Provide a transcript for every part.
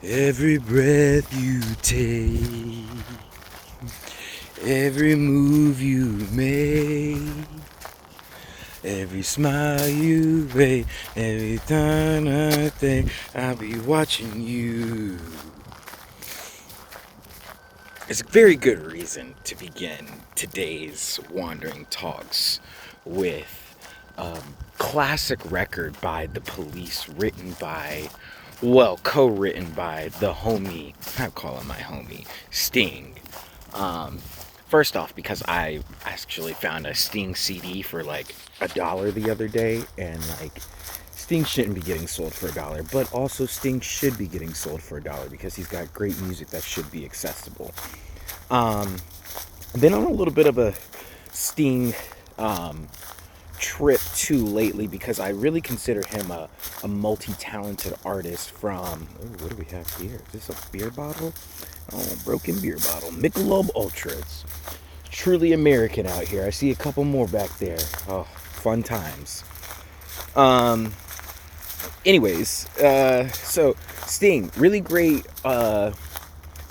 Every breath you take, every move you make, every smile you make, every time I think I'll be watching you. It's a very good reason to begin today's Wandering Talks with a classic record by The Police, co-written by the homie, I call him my homie, Sting. Um, First off, because I actually found a Sting CD for like $1 the other day, and like Sting shouldn't be getting sold for $1, but also Sting should be getting sold for $1 because he's got great music that should be accessible. Um, been on a little bit of a Sting um, trip too lately because I really consider him a multi-talented artist from, ooh, what do we have here? Is this a beer bottle? Oh, broken beer bottle. Michelob Ultra. It's truly American out here. I see a couple more back there. Oh, fun times. Um, so Sting, really great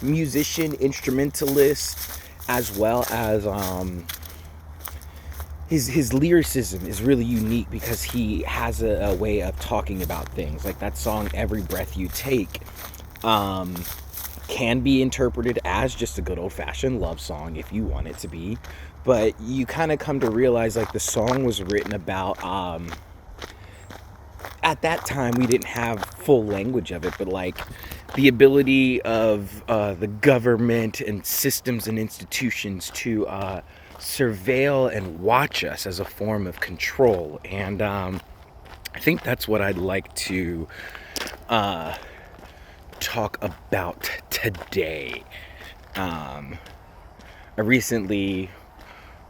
musician, instrumentalist, as well as his lyricism is really unique because he has a way of talking about things. Like that song "Every Breath You Take" um, can be interpreted as just a good old-fashioned love song if you want it to be, but you kind of come to realize like the song was written about. At that time, we didn't have full language of it, but like the ability of the government and systems and institutions to surveil and watch us as a form of control. And I think that's what I'd like to uh, talk about today. I recently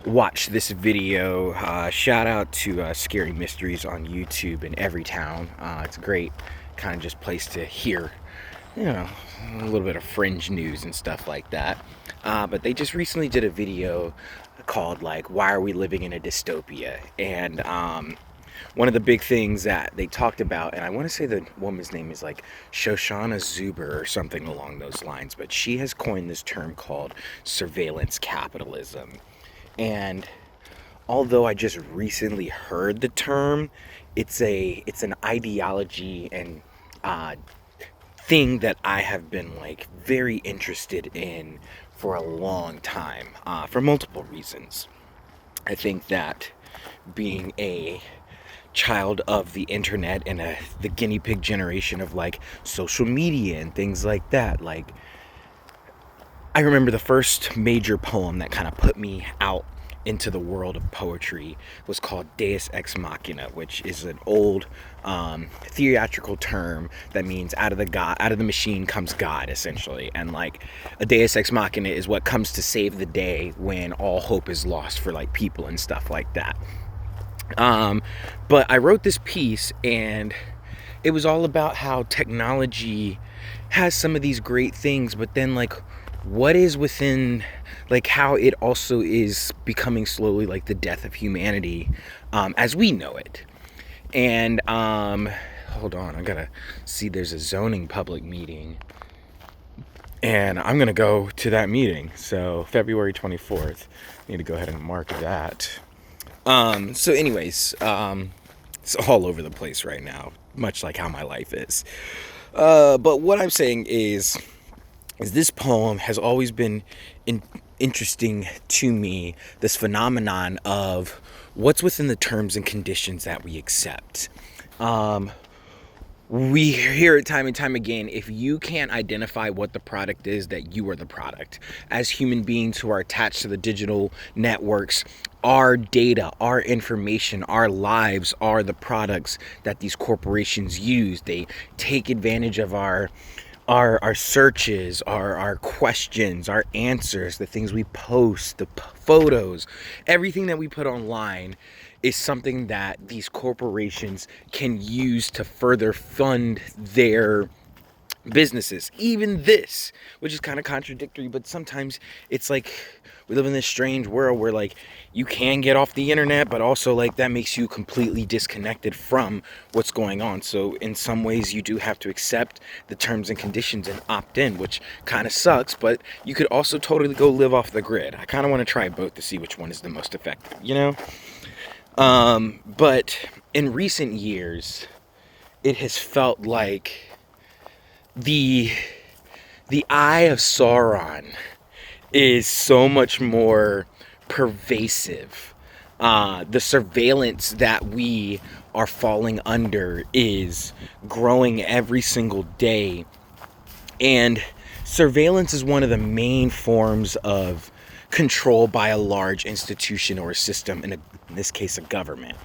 watched this video. Shout out to Scary Mysteries on YouTube in Everytown. It's a great kind of just place to hear, you know, a little bit of fringe news and stuff like that. But they just recently did a video called like "Why Are We Living in a Dystopia?" And one of the big things that they talked about, and I want to say the woman's name is like Shoshana Zuber or something along those lines, but she has coined this term called surveillance capitalism. And although I just recently heard the term, it's an ideology and uh, thing that I have been like very interested in for a long time, for multiple reasons. I think that being a child of the internet and the guinea pig generation of like social media and things like that, like I remember the first major poem that kind of put me out into the world of poetry was called Deus Ex Machina, which is an old theatrical term that means out of the machine comes God, essentially. And like a Deus Ex Machina is what comes to save the day when all hope is lost for like people and stuff like that. Um, but I wrote this piece, and it was all about how technology has some of these great things, but then like what is within, like how it also is becoming slowly like the death of humanity as we know it. And hold on, I gotta see, there's a zoning public meeting, and I'm gonna go to that meeting. So February 24th, I need to go ahead and mark that. So anyways, it's all over the place right now, much like how my life is. But what I'm saying is this poem has always been interesting to me, this phenomenon of what's within the terms and conditions that we accept. We hear it time and time again. If you can't identify what the product is, that you are the product. As human beings who are attached to the digital networks, our data, our information, our lives are the products that these corporations use. They take advantage of our searches, our questions, our answers, the things we post, the photos, everything that we put online is something that these corporations can use to further fund businesses, even this, which is kind of contradictory, but sometimes it's like we live in this strange world where like you can get off the internet, but also like that makes you completely disconnected from what's going on. So in some ways you do have to accept the terms and conditions and opt in, which kind of sucks, but you could also totally go live off the grid. I kind of want to try both to see which one is the most effective, you know? But in recent years, it has felt like the eye of Sauron is so much more pervasive. The surveillance that we are falling under is growing every single day. And surveillance is one of the main forms of control by a large institution or a system, in this case, a government.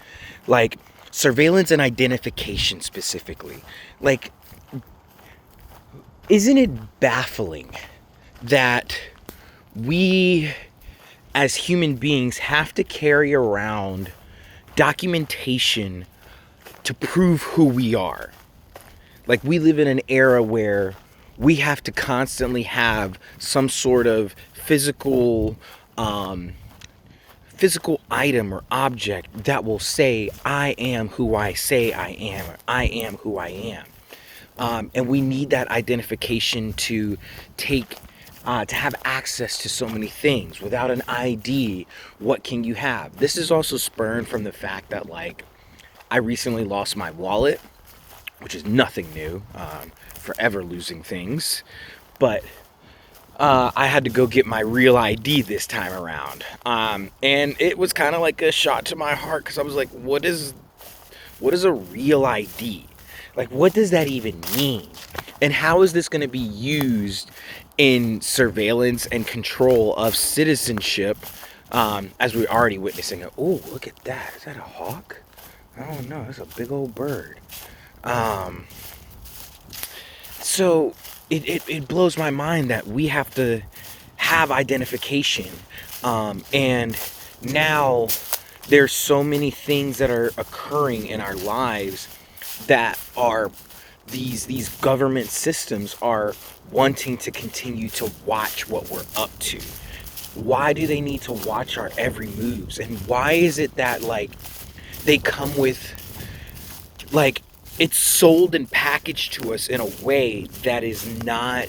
Like surveillance and identification specifically. Like, isn't it baffling that we as human beings have to carry around documentation to prove who we are? Like, we live in an era where we have to constantly have some sort of physical item or object that will say, I am who I say I am, or I am who I am. And we need that identification to have access to so many things. Without an ID, what can you have? This is also spurned from the fact that, like, I recently lost my wallet, which is nothing new, forever losing things. But I had to go get my real ID this time around. And it was kind of like a shot to my heart, because I was like, what is a real ID? Like, what does that even mean? And how is this going to be used in surveillance and control of citizenship, as we're already witnessing it? Oh, look at that. Is that a hawk? I don't know. That's a big old bird. So it blows my mind that we have to have identification. And now there's so many things that are occurring in our lives that are these government systems are wanting to continue to watch what we're up to. Why do they need to watch our every moves? And why is it that, like, they come with, like, it's sold and packaged to us in a way that is not,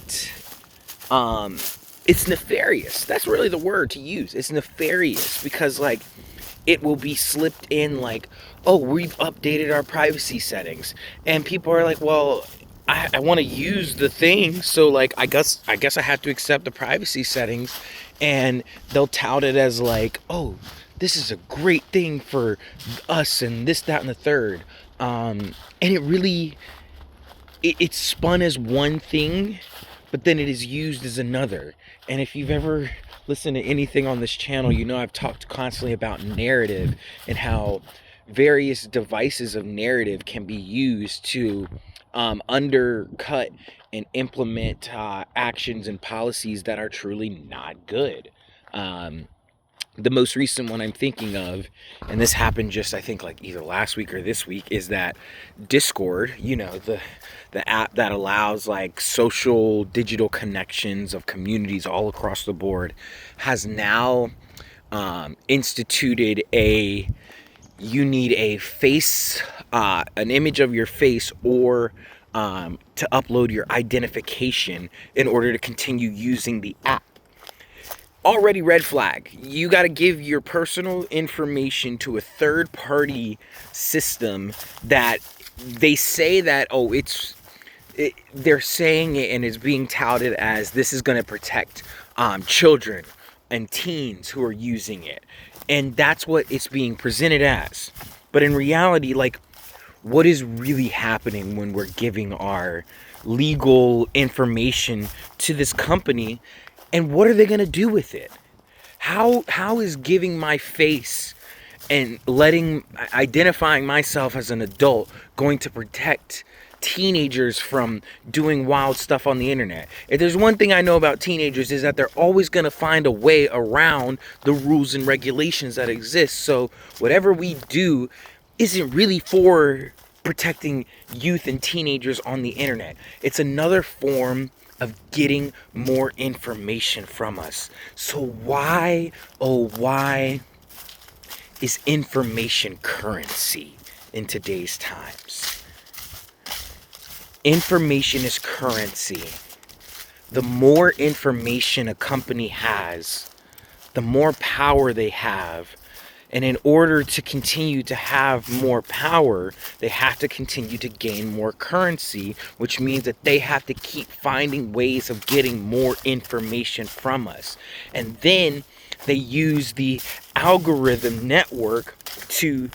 it's nefarious. That's really the word to use. It's nefarious because, like, it will be slipped in like, oh, we've updated our privacy settings. And people are like, well, I want to use the thing, so like I guess I have to accept the privacy settings. And they'll tout it as like, oh, this is a great thing for us and this, that, and the third. And it really, it's spun as one thing, but then it is used as another. And if you've ever listened to anything on this channel, you know I've talked constantly about narrative and how various devices of narrative can be used to undercut and implement actions and policies that are truly not good. The most recent one I'm thinking of, and this happened just, I think, like either last week or this week, is that Discord, you know, the app that allows like social digital connections of communities all across the board, has now instituted you need a face, an image of your face, or to upload your identification in order to continue using the app. Already red flag. You got to give your personal information to a third-party system that they say that, oh, they're saying it and it's being touted as this is going to protect children and teens who are using it. And that's what it's being presented as. But in reality, like, what is really happening when we're giving our legal information to this company? And what are they going to do with it? How is giving my face and identifying myself as an adult going to protect teenagers from doing wild stuff on the internet? If there's one thing I know about teenagers, is that they're always going to find a way around the rules and regulations that exist. So whatever we do isn't really for protecting youth and teenagers on the internet. It's another form of getting more information from us. So why, oh why, is information currency in today's times? Information is currency. The more information a company has, the more power they have. And in order to continue to have more power, they have to continue to gain more currency, which means that they have to keep finding ways of getting more information from us. And then they use the algorithm network to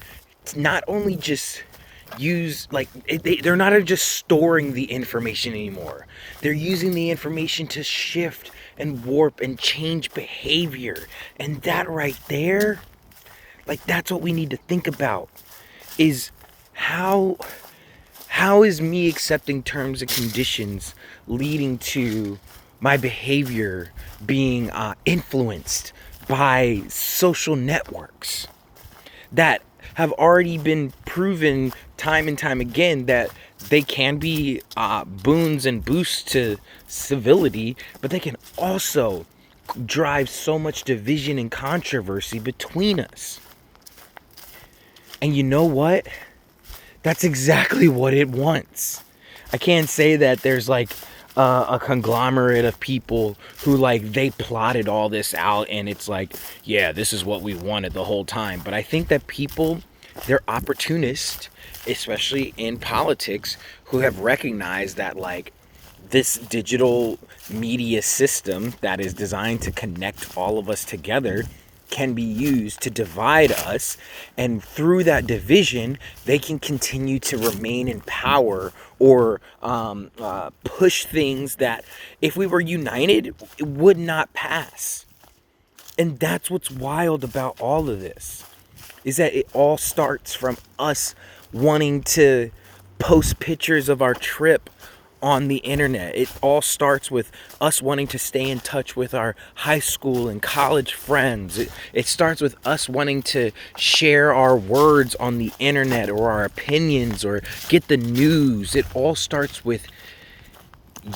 not only just use, like, they're not just storing the information anymore. They're using the information to shift and warp and change behavior. And that right there, like, that's what we need to think about, is how is me accepting terms and conditions leading to my behavior being influenced by social networks that have already been proven time and time again that they can be boons and boosts to civility, but they can also drive so much division and controversy between us. And you know what? That's exactly what it wants. I can't say that there's like a conglomerate of people who, like, they plotted all this out and it's like, yeah, this is what we wanted the whole time. But I think that people, they're opportunists, especially in politics, who have recognized that, like, this digital media system that is designed to connect all of us together can be used to divide us, and through that division they can continue to remain in power or push things that if we were united it would not pass. And that's what's wild about all of this, is that it all starts from us wanting to post pictures of our trip on the internet. It all starts with us wanting to stay in touch with our high school and college friends. It starts with us wanting to share our words on the internet, or our opinions, or get the news. It all starts with,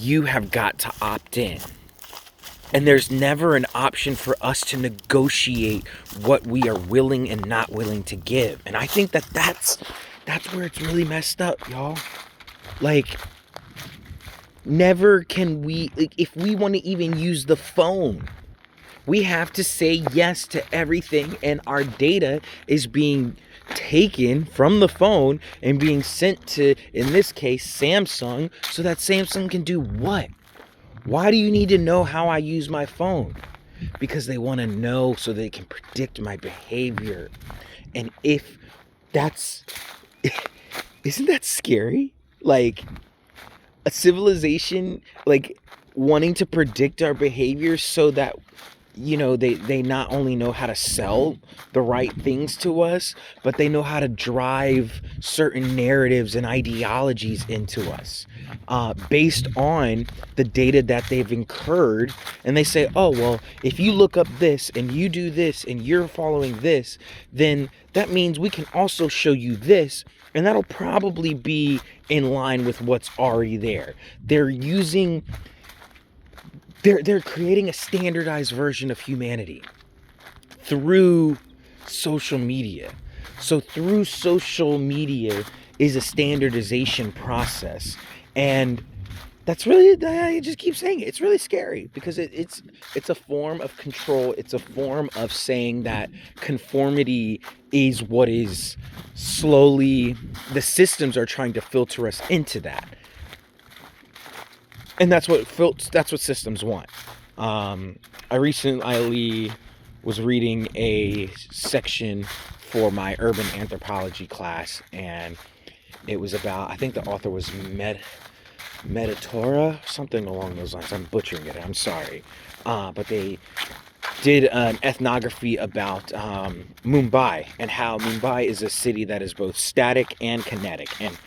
you have got to opt in. And there's never an option for us to negotiate what we are willing and not willing to give. And I think that that's where it's really messed up, y'all. Like, never can we, like, if we want to even use the phone, we have to say yes to everything, and our data is being taken from the phone and being sent to, in this case, Samsung, so that Samsung can do what? Why do you need to know how I use my phone? Because they want to know so they can predict my behavior. And if that's, isn't that scary? Like, a civilization, like, wanting to predict our behavior so that, you know, they not only know how to sell the right things to us, but they know how to drive certain narratives and ideologies into us based on the data that they've incurred. And they say, oh, well, if you look up this and you do this and you're following this, then that means we can also show you this, and that'll probably be in line with what's already there. They're creating a standardized version of humanity through social media. So through social media is a standardization process. And that's really, I just keep saying it, it's really scary, because it's a form of control. It's a form of saying that conformity is what is slowly, the systems are trying to filter us into that. And that's what systems want. I recently was reading a section for my urban anthropology class, and it was about, I think the author was Meditora, something along those lines. I'm butchering it, I'm sorry. But they did an ethnography about Mumbai, and how Mumbai is a city that is both static and kinetic. And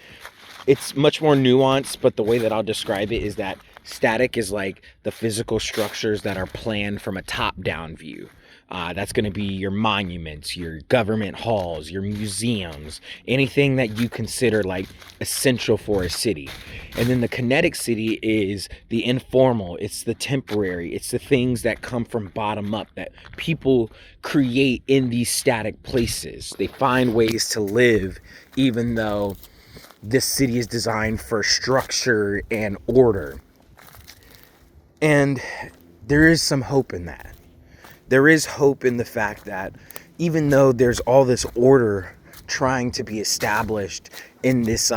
it's much more nuanced, but the way that I'll describe it is that static is like the physical structures that are planned from a top-down view. That's going to be your monuments, your government halls, your museums, anything that you consider like essential for a city. And then the kinetic city is the informal, it's the temporary, it's the things that come from bottom up that people create in these static places. They find ways to live even though this city is designed for structure and order. And there is some hope in that. There is hope in the fact that even though there's all this order trying to be established in this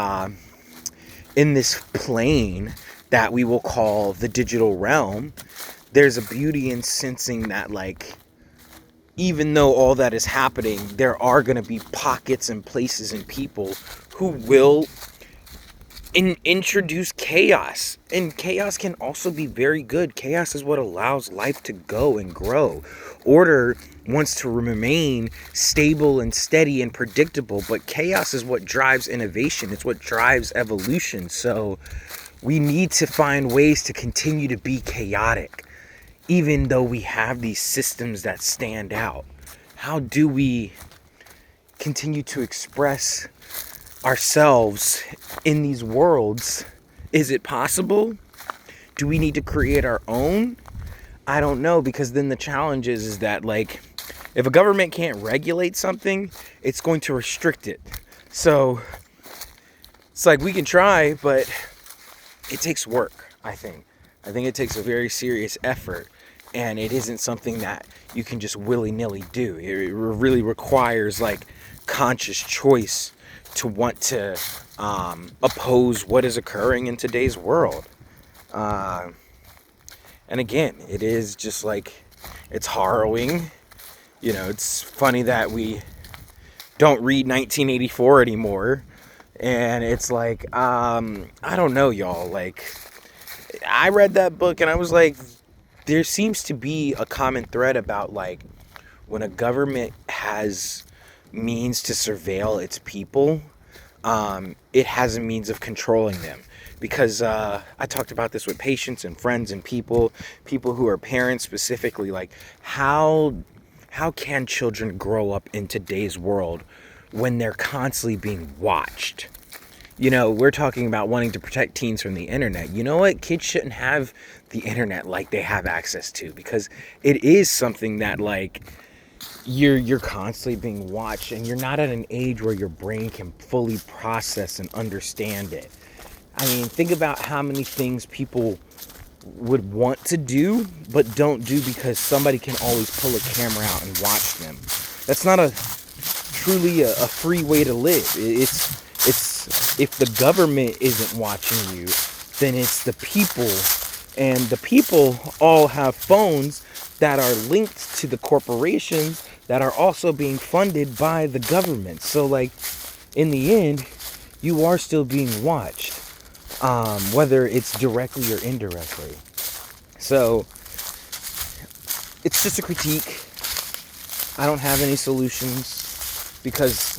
plane that we will call the digital realm, there's a beauty in sensing that, like, even though all that is happening, there are going to be pockets and places and people who will introduce chaos. And chaos can also be very good. Chaos is what allows life to go and grow. Order wants to remain stable and steady and predictable, but chaos is what drives innovation. It's what drives evolution. So we need to find ways to continue to be chaotic, even though we have these systems that stand out. How do we continue to express ourselves in these worlds? Is it possible? Do we need to create our own? I don't know, because then the challenge is that, like, if a government can't regulate something, it's going to restrict it. So it's like we can try, but it takes work, I think. I think it takes a very serious effort, and it isn't something that you can just willy-nilly do. It really requires, like, conscious choice to want to oppose what is occurring in today's world. And again, it is just like, it's harrowing. You know, it's funny that we don't read 1984 anymore. And it's like, I don't know, y'all. Like, I read that book and I was like, there seems to be a common thread about, like, when a government has means to surveil its people, it has a means of controlling them. Because I talked about this with patients and friends and people who are parents specifically. Like, how can children grow up in today's world when they're constantly being watched? You know, we're talking about wanting to protect teens from the internet. You know what? Kids shouldn't have the internet like they have access to, because it is something that, like, you're constantly being watched, and you're not at an age where your brain can fully process and understand it. I mean, think about how many things people would want to do but don't do because somebody can always pull a camera out and watch them. That's not truly a free way to live. It's if the government isn't watching you, then it's the people, and the people all have phones that are linked to the corporations that are also being funded by the government. So, like, in the end, you are still being watched, whether it's directly or indirectly. So it's just a critique. I don't have any solutions because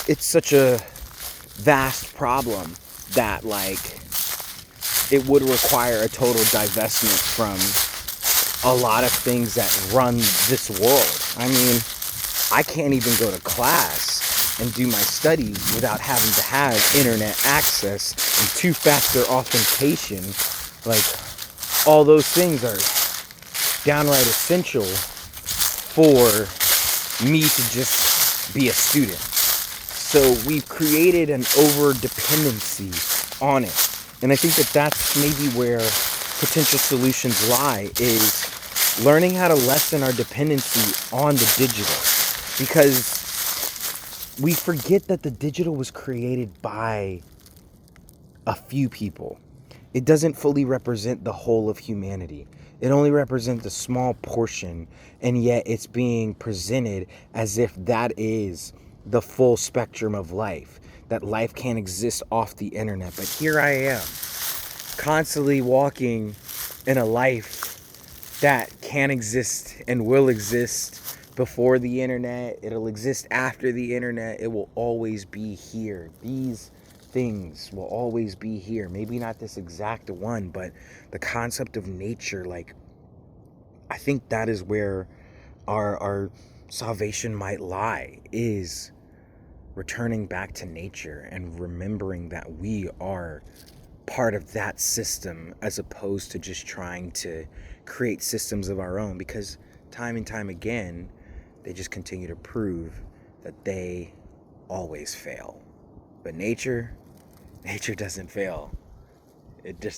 it's such a vast problem that, like, it would require a total divestment from a lot of things that run this world. I mean, I can't even go to class and do my studies without having to have internet access and two-factor authentication. Like, all those things are downright essential for me to just be a student. So we've created an over-dependency on it. And I think that that's maybe where potential solutions lie, is learning how to lessen our dependency on the digital. Because we forget that the digital was created by a few people. It doesn't fully represent the whole of humanity. It only represents a small portion, and yet it's being presented as if that is the full spectrum of life, that life can't exist off the internet. But here I am, constantly walking in a life that can exist and will exist before the internet. It'll exist after the internet. It will always be here. These things will always be here. Maybe not this exact one, but the concept of nature, like, I think that is where our salvation might lie is returning back to nature and remembering that we are part of that system, as opposed to just trying to create systems of our own, because time and time again they just continue to prove that they always fail. But nature doesn't fail. It just